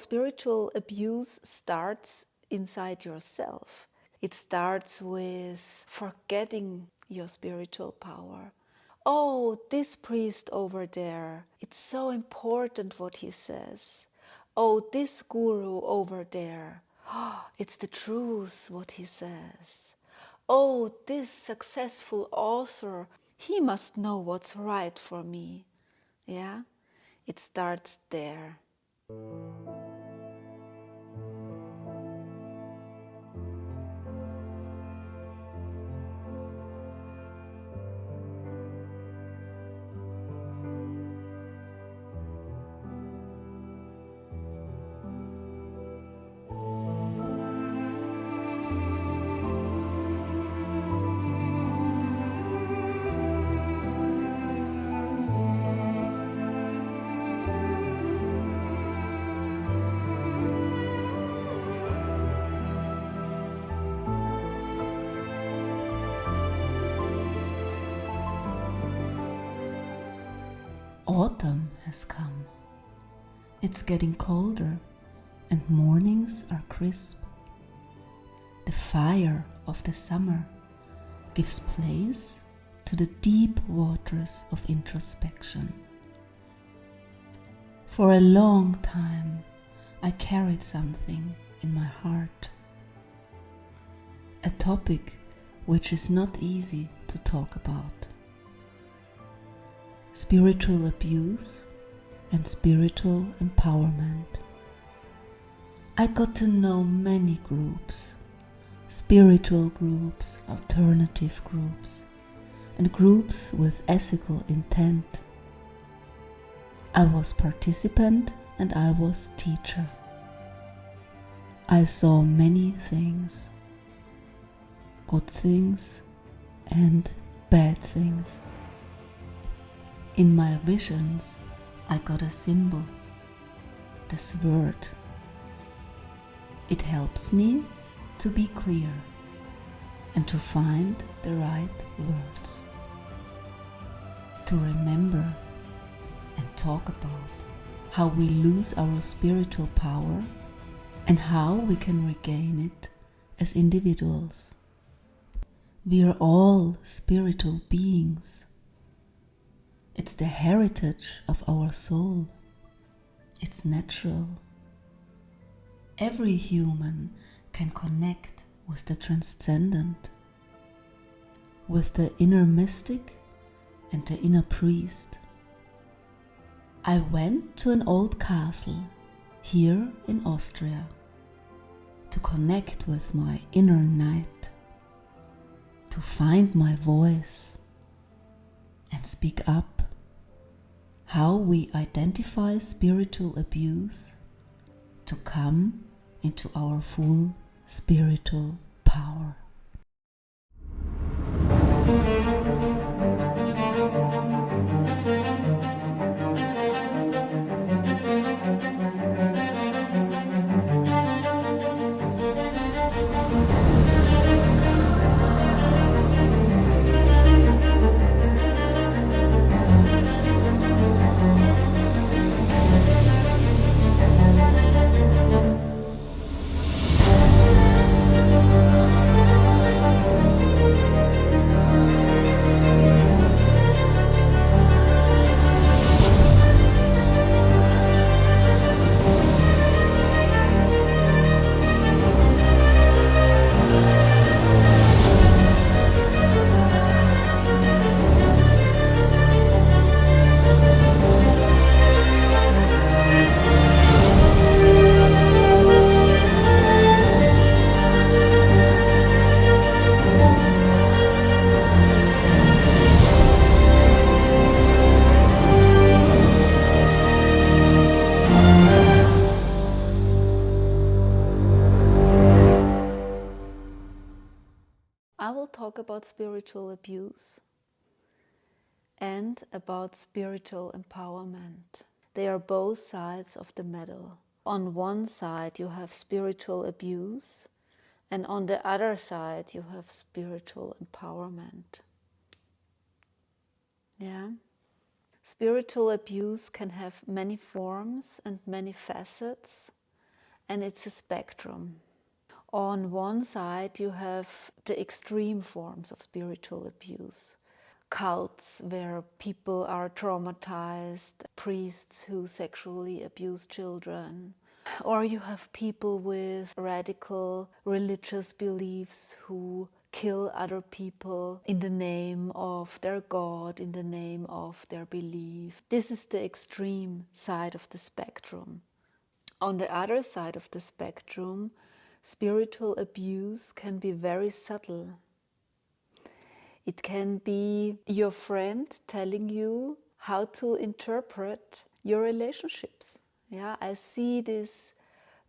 spiritual abuse starts inside yourself. It starts with forgetting your spiritual power. Oh, this priest over there, it's so important what he says. Oh, this guru over there, it's the truth what he says. Oh, this successful author, he must know what's right for me. Yeah, it starts there. Autumn has come. It's getting colder and mornings are crisp. The fire of the summer gives place to the deep waters of introspection. For a long time, I carried something in my heart, a topic which is not easy to talk about. Spiritual abuse and spiritual empowerment. I got to know many groups, spiritual groups, alternative groups, and groups with ethical intent. I was participant and I was teacher. I saw many things, good things and bad things. In my visions, I got a symbol, the sword. It helps me to be clear and to find the right words, to remember and talk about how we lose our spiritual power and how we can regain it as individuals. We are all spiritual beings. It's the heritage of our soul. It's natural. Every human can connect with the transcendent, with the inner mystic and the inner priest. I went to an old castle here in Austria to connect with my inner knight, to find my voice and speak up. How we identify spiritual abuse to come into our full spiritual power. I will talk about spiritual abuse and about spiritual empowerment. They are both sides of the medal. On one side you have spiritual abuse, and on the other side you have spiritual empowerment. Yeah? Spiritual abuse can have many forms and many facets. and it's a spectrum. On one side, you have the extreme forms of spiritual abuse. Cults where people are traumatized, priests who sexually abuse children, or you have people with radical religious beliefs who kill other people in the name of their God, in the name of their belief. This is the extreme side of the spectrum. On the other side of the spectrum, spiritual abuse can be very subtle. It can be your friend telling you how to interpret your relationships. Yeah, I see this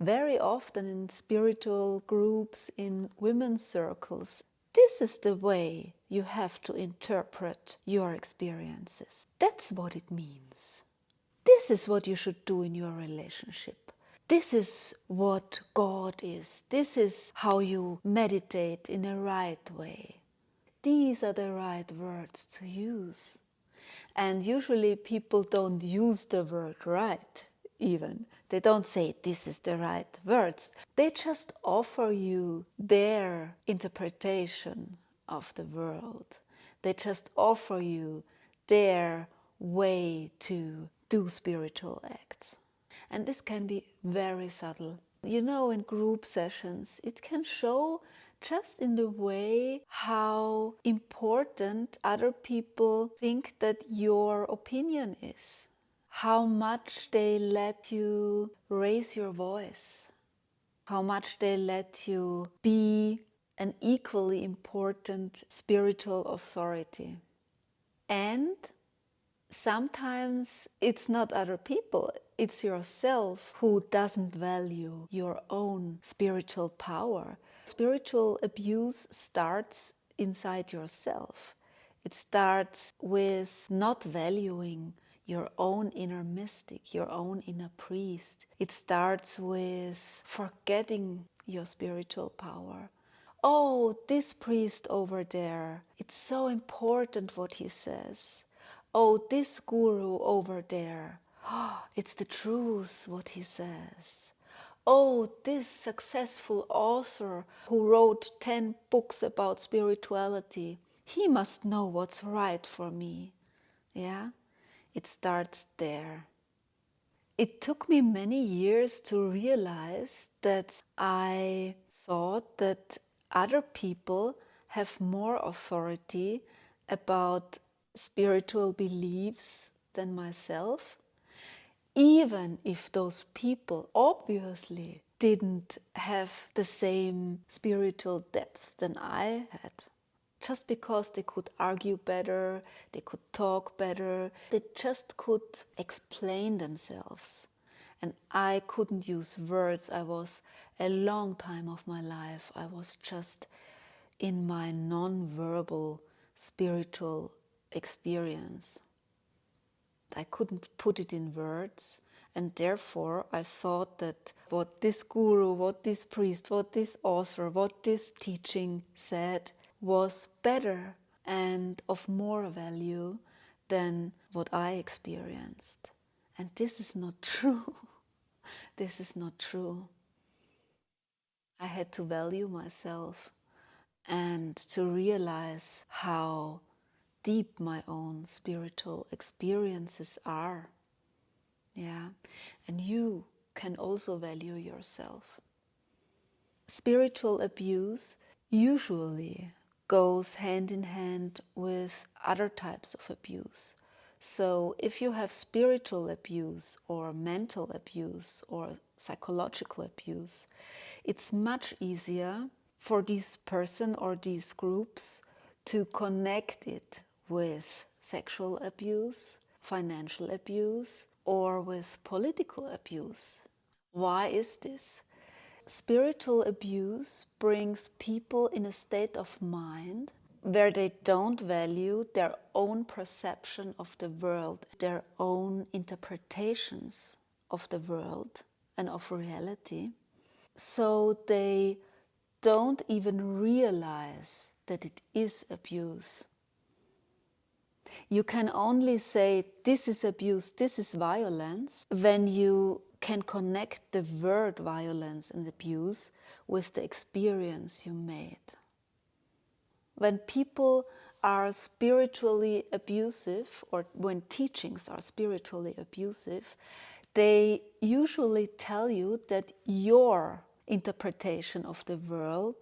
very often in spiritual groups, in women's circles. This is the way you have to interpret your experiences. That's what it means. This is what you should do in your relationship. This is what God is. This is how you meditate in a right way. These are the right words to use. And usually people don't use the word right even. They don't say this is the right words. They just offer you their interpretation of the world. They just offer you their way to do spiritual acts. And this can be very subtle. You know, in group sessions, it can show just in the way how important other people think that your opinion is, how much they let you raise your voice, how much they let you be an equally important spiritual authority. And sometimes it's not other people, it's yourself who doesn't value your own spiritual power. Spiritual abuse starts inside yourself. It starts with not valuing your own inner mystic, your own inner priest. It starts with forgetting your spiritual power. Oh, this priest over there, it's so important what he says. Oh, this guru over there, oh, it's the truth what he says. Oh, this successful author who wrote 10 books about spirituality, he must know what's right for me. Yeah, it starts there. It took me many years to realize that I thought that other people have more authority about spiritual beliefs than myself, even if those people obviously didn't have the same spiritual depth than I had. Just because they could argue better, they could talk better, they just could explain themselves. And I couldn't use words. I was a long time of my life, I was just in my non-verbal spiritual experience. I couldn't put it in words, and therefore I thought that what this guru, what this priest, what this author, what this teaching said was better and of more value than what I experienced. And this is not true. This is not true. I had to value myself and to realize how deep my own spiritual experiences are. Yeah, and you can also value yourself. Spiritual abuse usually goes hand in hand with other types of abuse. So if you have spiritual abuse or mental abuse or psychological abuse, it's much easier for this person or these groups to connect it with sexual abuse, financial abuse, or with political abuse. Why is this? Spiritual abuse brings people in a state of mind where they don't value their own perception of the world, their own interpretations of the world and of reality. So they don't even realize that it is abuse. You can only say this is abuse, this is violence, when you can connect the word violence and abuse with the experience you made. When people are spiritually abusive, or when teachings are spiritually abusive, they usually tell you that your interpretation of the world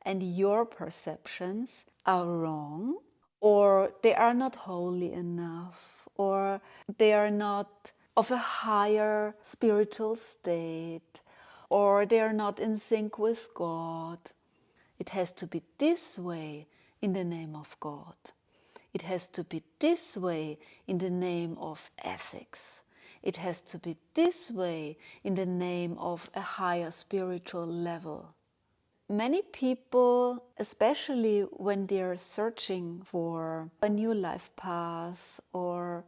and your perceptions are wrong, or they are not holy enough, or they are not of a higher spiritual state, or they are not in sync with God. It has to be this way in the name of God. It has to be this way in the name of ethics. It has to be this way in the name of a higher spiritual level. Many people, especially when they're searching for a new life path or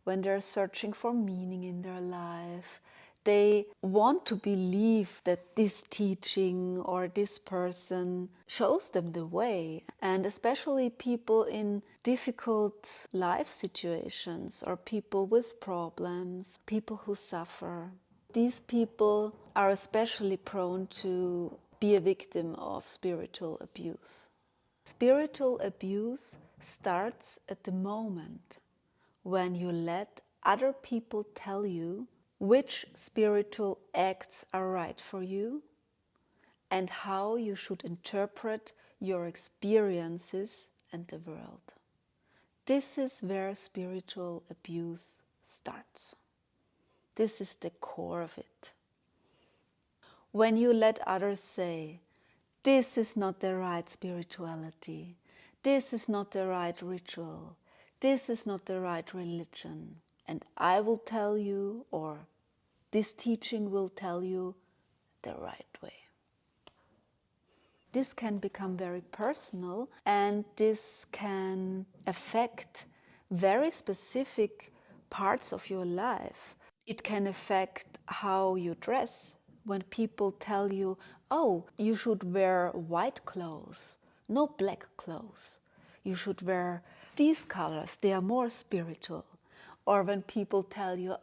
when they're searching for meaning in their life, they want to believe that this teaching or this person shows them the way. And especially people in difficult life situations or people with problems, people who suffer. These people are especially prone to be a victim of spiritual abuse. Spiritual abuse starts at the moment when you let other people tell you which spiritual acts are right for you and how you should interpret your experiences and the world. This is where spiritual abuse starts. This is the core of it. When you let others say, this is not the right spirituality, this is not the right ritual, this is not the right religion, and I will tell you, or this teaching will tell you the right way. This can become very personal, and this can affect very specific parts of your life. It can affect how you dress. When people tell you, oh, you should wear white clothes, no black clothes. You should wear these colors, they are more spiritual. Or when people tell you,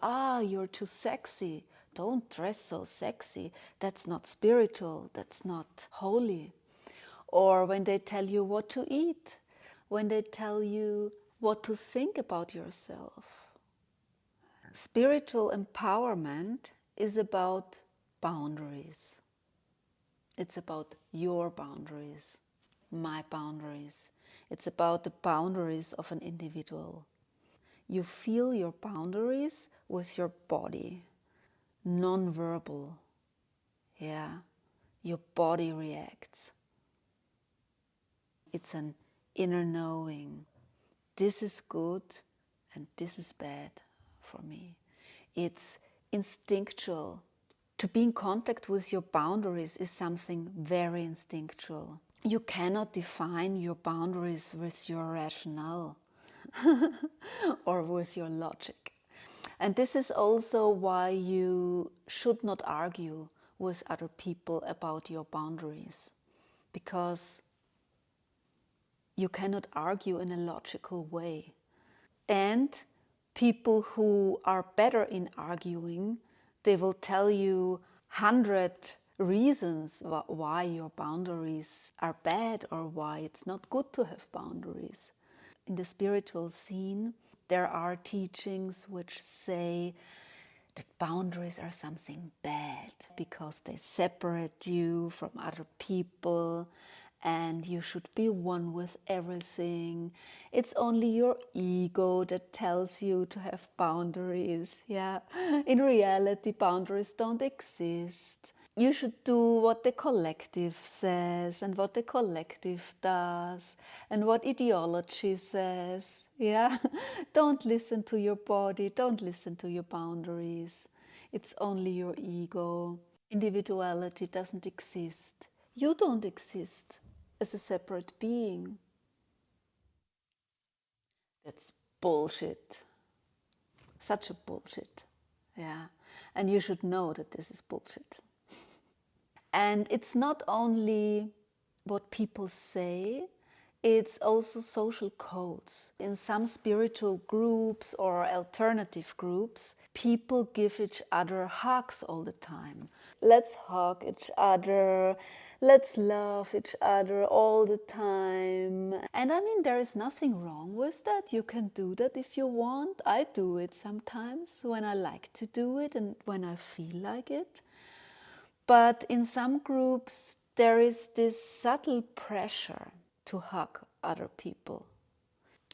you're too sexy, don't dress so sexy, that's not spiritual, that's not holy. Or when they tell you what to eat, when they tell you what to think about yourself. Spiritual empowerment is about boundaries. It's about your boundaries, my boundaries. It's about the boundaries of an individual. You feel your boundaries with your body, non-verbal. Yeah, your body reacts. It's an inner knowing. This is good and this is bad for me. It's instinctual. To be in contact with your boundaries is something very instinctual. You cannot define your boundaries with your rationale or with your logic. And this is also why you should not argue with other people about your boundaries, because you cannot argue in a logical way. And people who are better in arguing, they will tell you 100 reasons why your boundaries are bad or why it's not good to have boundaries. In the spiritual scene, there are teachings which say that boundaries are something bad because they separate you from other people and you should be one with everything. It's only your ego that tells you to have boundaries. Yeah, in reality, boundaries don't exist. You should do what the collective says and what the collective does and what ideology says. Yeah, don't listen to your body, don't listen to your boundaries. It's only your ego. Individuality doesn't exist. You don't exist as a separate being. That's bullshit. Such a bullshit. Yeah, and you should know that this is bullshit. And it's not only what people say, it's also social codes. In some spiritual groups or alternative groups, People give each other hugs all the time. Let's hug each other. Let's love each other all the time. And I mean, there is nothing wrong with that. You can do that if you want. I do it sometimes when I like to do it and when I feel like it. But in some groups, there is this subtle pressure to hug other people.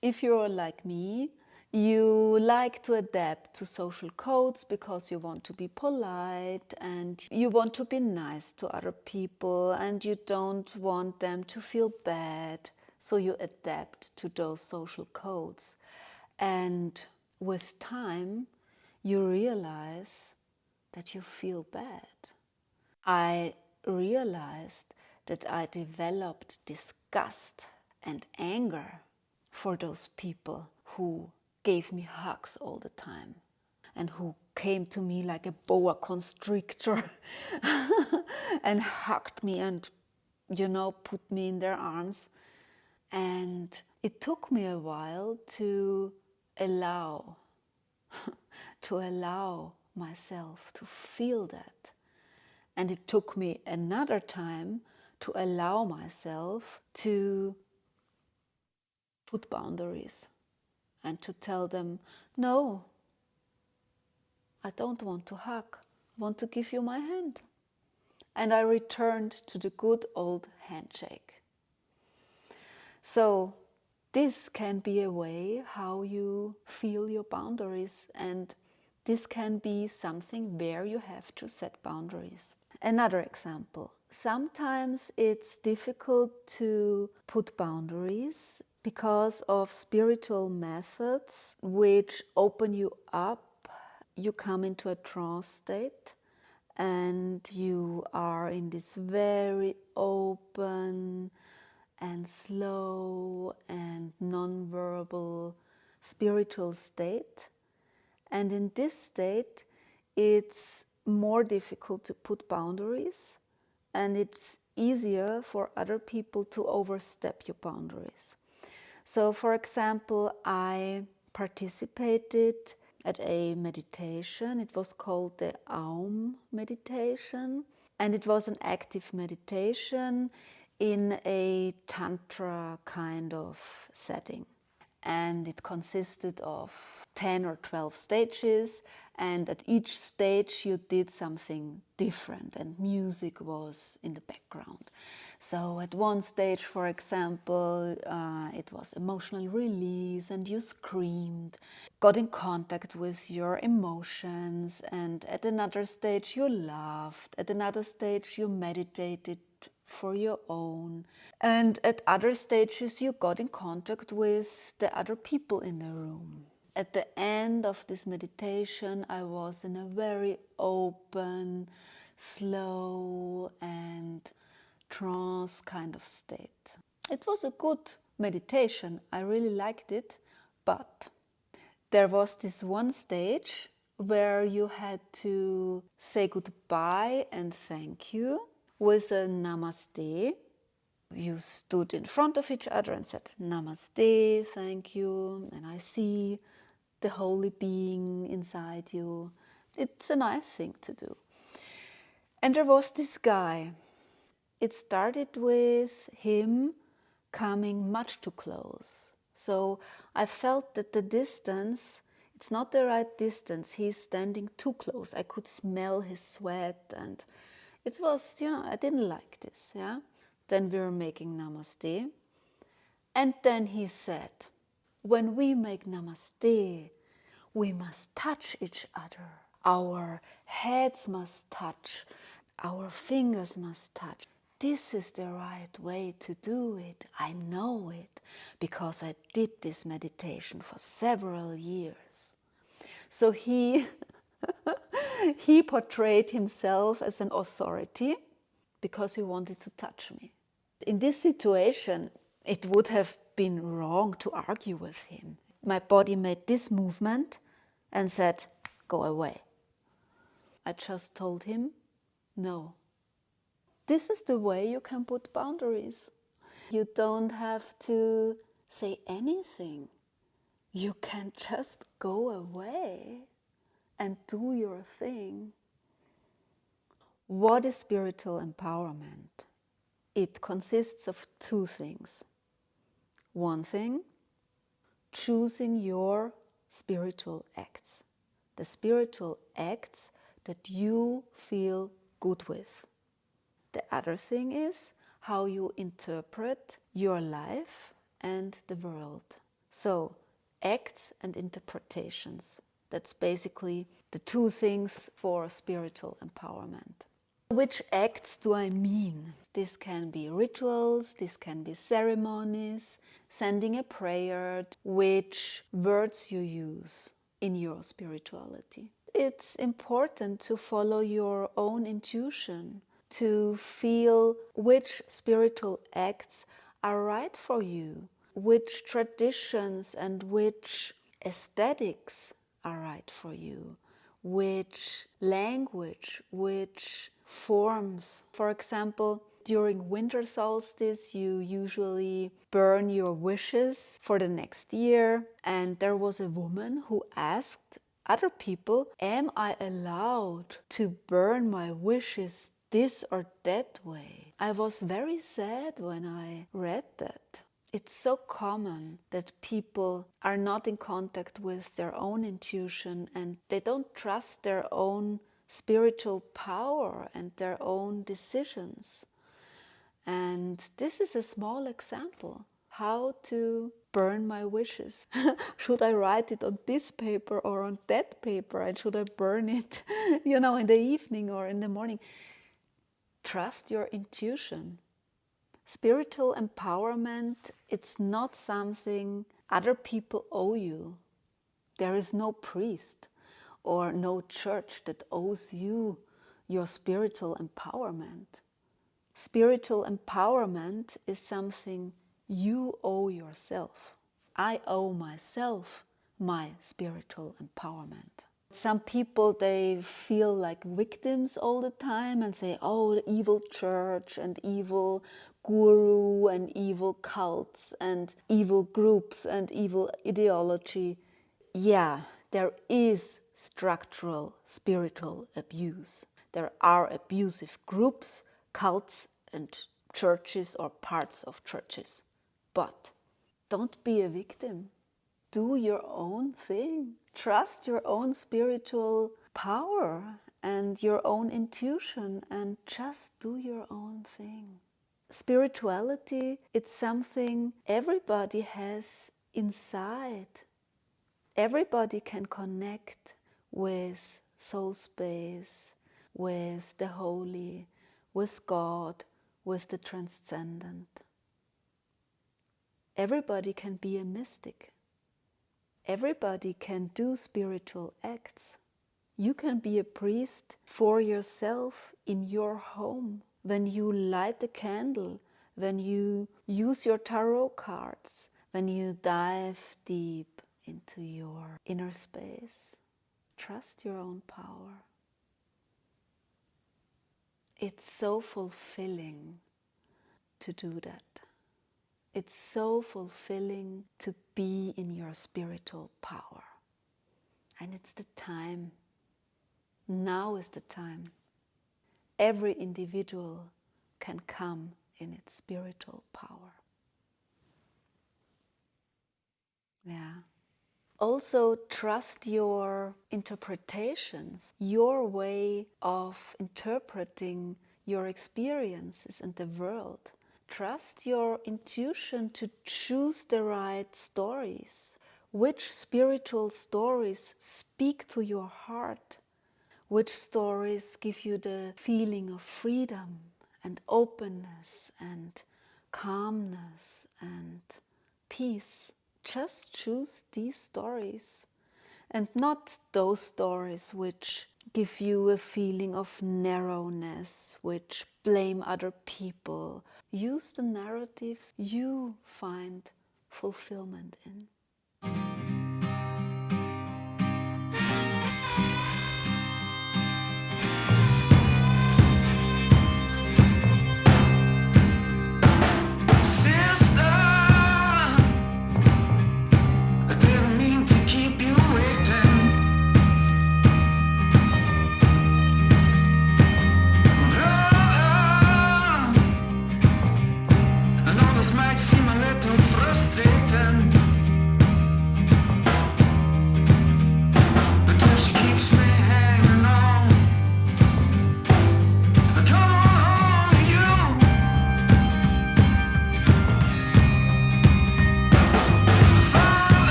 If you're like me, you like to adapt to social codes because you want to be polite and you want to be nice to other people and you don't want them to feel bad. So you adapt to those social codes. And with time, you realize that you feel bad. I realized that I developed disgust and anger for those people who gave me hugs all the time and who came to me like a boa constrictor and hugged me and, put me in their arms. And it took me a while to allow, to allow myself to feel that. And it took me another time to allow myself to put boundaries and to tell them, no, I don't want to hug. I want to give you my hand. And I returned to the good old handshake. So this can be a way how you feel your boundaries, and this can be something where you have to set boundaries. Another example. Sometimes it's difficult to put boundaries because of spiritual methods which open you up. You come into a trance state and you are in this very open and slow and non-verbal spiritual state. And in this state, it's more difficult to put boundaries and it's easier for other people to overstep your boundaries. So, for example, I participated at a meditation. It was called the Aum meditation, and it was an active meditation in a tantra kind of setting. And it consisted of 10 or 12 stages, and at each stage you did something different and music was in the background. So at one stage, for example, it was emotional release and you screamed, got in contact with your emotions, and at another stage you laughed, at another stage you meditated for your own, and at other stages you got in contact with the other people in the room. At the end of this meditation, I was in a very open, slow and trance kind of state. It was a good meditation, I really liked it, but there was this one stage where you had to say goodbye and thank you with a namaste. You stood in front of each other and said namaste, thank you, and I see the holy being inside you. It's a nice thing to do. And there was this guy. It started with him coming much too close. So I felt that the distance, it's not the right distance. He's standing too close. I could smell his sweat and it was, I didn't like this, yeah. Then we were making namaste. And then he said, when we make namaste, we must touch each other. Our heads must touch. Our fingers must touch. This is the right way to do it. I know it because I did this meditation for several years. So he he portrayed himself as an authority because he wanted to touch me. In this situation, it would have been wrong to argue with him. My body made this movement and said, go away. I just told him, no. This is the way you can put boundaries. You don't have to say anything. You can just go away. and do your thing. What is spiritual empowerment? It consists of two things. One thing, choosing your spiritual acts. The spiritual acts that you feel good with. The other thing is how you interpret your life and the world. So, acts and interpretations. That's basically the two things for spiritual empowerment. Which acts do I mean? This can be rituals, this can be ceremonies, sending a prayer, which words you use in your spirituality. It's important to follow your own intuition, to feel which spiritual acts are right for you, which traditions and which aesthetics are right for you, which language, which forms. For example, during winter solstice, you usually burn your wishes for the next year. And there was a woman who asked other people, am I allowed to burn my wishes this or that way? I was very sad when I read that. It's so common that people are not in contact with their own intuition and they don't trust their own spiritual power and their own decisions. And this is a small example. How to burn my wishes. Should I write it on this paper or on that paper? And should I burn it, in the evening or in the morning? Trust your intuition. Spiritual empowerment, it's not something other people owe you. There is no priest or no church that owes you your spiritual empowerment. Spiritual empowerment is something you owe yourself. I owe myself my spiritual empowerment. Some people, they feel like victims all the time and say, oh, the evil church and evil guru and evil cults and evil groups and evil ideology. Yeah, there is structural spiritual abuse. There are abusive groups, cults and churches or parts of churches. But don't be a victim. Do your own thing. Trust your own spiritual power and your own intuition and just do your own thing. Spirituality, it's something everybody has inside. Everybody can connect with soul space, with the holy, with God, with the transcendent. Everybody can be a mystic. Everybody can do spiritual acts. You can be a priest for yourself in your home. When you light the candle, when you use your tarot cards, when you dive deep into your inner space. Trust your own power. It's so fulfilling to do that. It's so fulfilling to be in your spiritual power. And it's the time. Now is the time. Every individual can come in its spiritual power. Yeah. Also trust your interpretations, your way of interpreting your experiences and the world. Trust your intuition to choose the right stories. Which spiritual stories speak to your heart? Which stories give you the feeling of freedom and openness and calmness and peace? Just choose these stories and not those stories which give you a feeling of narrowness, which blame other people. Use the narratives you find fulfillment in.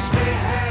me